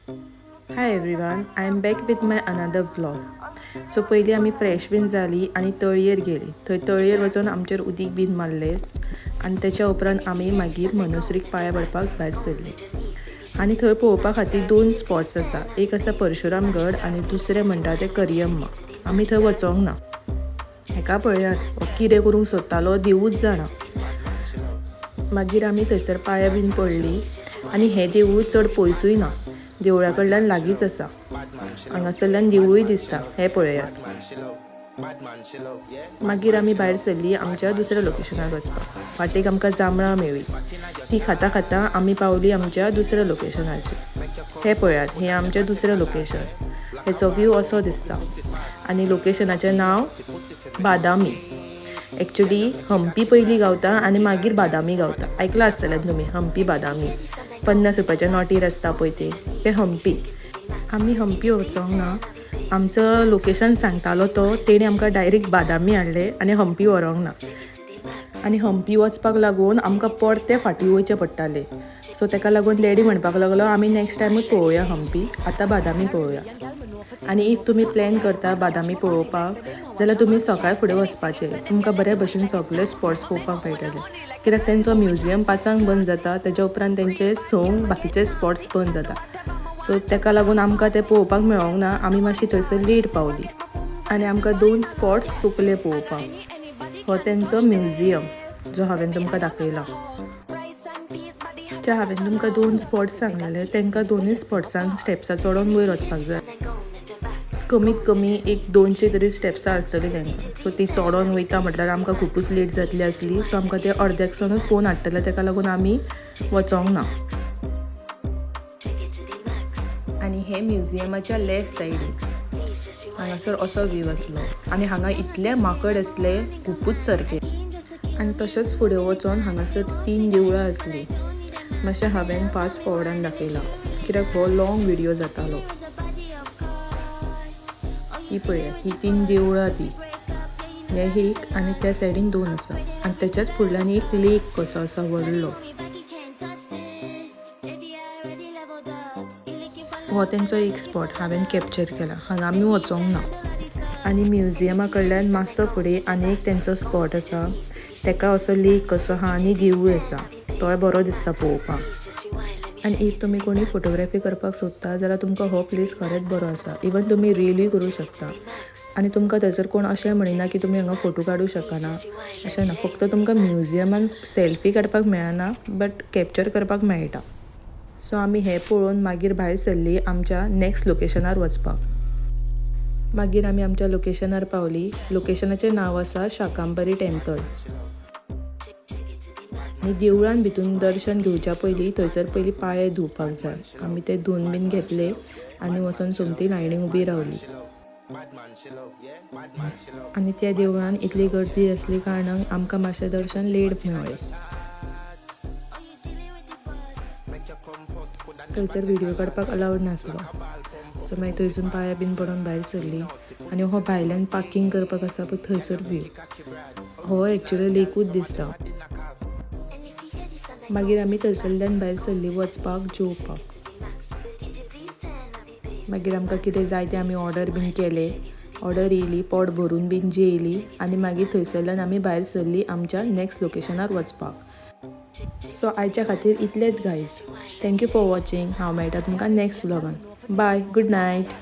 Hi everyone, I am back with my another vlog. सो पयली आमी fresh been जाली आनी तळयेर गेली. थंय तळयेर वचून आमचेर उदीक बीन मारले आनी त्याच्या उपरांत आमी मागीर मनोश्रीक पांयां पडपाक भायर सरली. आनी थंय पळोवपा खातीर दोन स्पॉट्स आसा. एक आसा परशुरामगड आनी दुसरें म्हणटा तें करियम्मा. आमी थंय वचोंक ना. हेका पळयात हो कितें करूंक सोदतालो देवूच जाणा. मागीर आमी थंयसर पांयां बीन पडली आनी हें देवूळ चड पयसूय ना. देवळा कडल्यान लागींच आसा. हांगासरल्यान देवूळय दिसता. हे पळयात. मागीर आमी भायर सरली आमच्या दुसऱ्या लोकेशनार वचपाक. वाटेक आमकां जांभळां मेळ्ळी. ती खाता खाता आमी पावली आमच्या दुसऱ्या लोकेशनाचेर. हे पळयात, हें आमचें दुसरें लोकेशन. हेचो व्यू असो दिसता. आनी लोकेशनाचें नांव बादामी. एक्चुली हम्पी पयलीं गावता आनी मागीर बादामी गावता. आयकलां आसतलें तुमी हम्पी बादामी. 50 रुपयाच्या नोटीर आसता पळय तें हम्पी. आमी हम्पी वचोंक ना. आमचो लोकेशन सांगतालो तो तेणी आमकां डायरेक्ट बादामी हाडले आनी हम्पी व्हरूंक ना. आनी हम्पी वचपाक लागून आमकां परते फाटीं वयचें पडटालें. सो ताका लागून डॅडी म्हणपाक लागलो आमी नेक्स्ट टायमूच पळोवया हम्पी, आतां बादामी पळोवया. आनी इफ तुमी प्लॅन करता बादामी पळोवपाक जाल्यार तुमी सकाळ फुडें वचपाचें. तुमकां बरे भशेन सगळे स्पॉट्स पळोवपाक मेळटले. कित्याक तेंचो म्युजियम 5:00 बंद जाता, तेज्या उपरांत तेंचे 6 बाकीचे स्पॉट्स बंद जाता. सो ताका लागून आमकां तें पळोवपाक मेळोंक ना. आमी मातशी थंयसर लेट पावली आनी आमकां 2 स्पॉट्स चुकले पळोवपाक. हो तेंचो म्युजियम जो हांवें तुमकां दाखयला. हांवें तुमकां 2 स्पॉट्स सांगलेले तांकां दोनूय स्पॉट्सांक स्टेप्सां चडोन वयर वचपाक जाय. कमीत कमी एक 200 तरी स्टेप्सां आसतलीं तांकां. सो ती चडोन वयता म्हटल्यार आमकां खूबच लेट जातली आसली. सो आमकां ते अर्द्याकसोनूच पोवन हाडटले, ताका लागून आमी वचोंक ना. आनी हे म्युजियमाच्या लेफ्ट सायडीक हांगासर असो व्यू आसलो. आनी हांगा इतले माकड आसले खूबच सारके. आनी तशेंच फुडें वचोन हांगासर 3 देवळां आसलीं. मातशें हांवें फास्ट फॉवर्डान दाखयलां कित्याक हो लॉंग व्हिडियो जातालो. ही पळया, ही 3 देवळां ती. हे एक आनी त्या सायडीन 2 आसा. आनी तेच्याच फुडल्यान एक लेक कसो आसा व्हडलो. हो तेंचो एक स्पॉट हांवें कॅप्चर केला. हांगा आमी वचोंक ना. आनी म्युजियमा कडल्यान मातसो फुडें आनी एक तेंचो स्पॉट आसा. ताका असो लेक कसो आहा आनी देवूळ आसा. तोय बरो दिसता पळोवपाक. आनी इफ तुमी कोणी फोटोग्राफी करपाक सोदता जाल्यार तुमकां हो प्लेस खरेंच बरो आसा. इवन तुमी रिलूय करूं शकता. आनी तुमकां थंयसर कोण अशें म्हणिना की तुमी हांगा फोटो काडूं शकना. अशें ना, फक्त तुमकां म्युजियमान सेल्फी काडपाक मेळना बट कॅप्चर करपाक मेळटा. सो आमी हें पळोवन मागीर भायर सरली आमच्या नेक्स्ट लोकेशनार वचपाक. मागीर आमी आमच्या लोकेशनार पावली. लोकेशनाचें नांव आसा शाकांबरी टेंपल. आनी देवळान भितून दर्शन घेवच्या पयलीं थंयसर पयलीं पांय धुवपाक जाय. आमी ते धुवन बीन घेतले आनी वचोन सोमती लायनीक उबी रावली. आनी त्या देवळान इतली गर्दी आसली कारणान आमकां मातशें दर्शन लेट मेळ्ळें. थंयसर व्हिडियो काडपाक अलावड नासलो. सो मागीर थंयसून पांयां बीन पडोन भायर सरली. आनी हो भायल्यान पार्किंग करपाक आसा पळय थंयसर व्यू. हो एक्चुअली लेकूच दिसता. मागीर आमी थंयसरल्यान भायर सरली वचपाक जेवपाक. मागीर आमकां कितें जाय तें आमी ऑर्डर बीन केलें. ऑर्डर येयली, पोट भरून बीन जेयली आनी मागीर थंयसरल्यान आमी भायर सरली आमच्या नेक्स्ट लोकेशनार वचपाक. सो आयच्या खातीर इतलेंच गायज. Thank you for watching. हांव मेळटा तुमकां नेक्स्ट व्लॉगान. Bye, good night.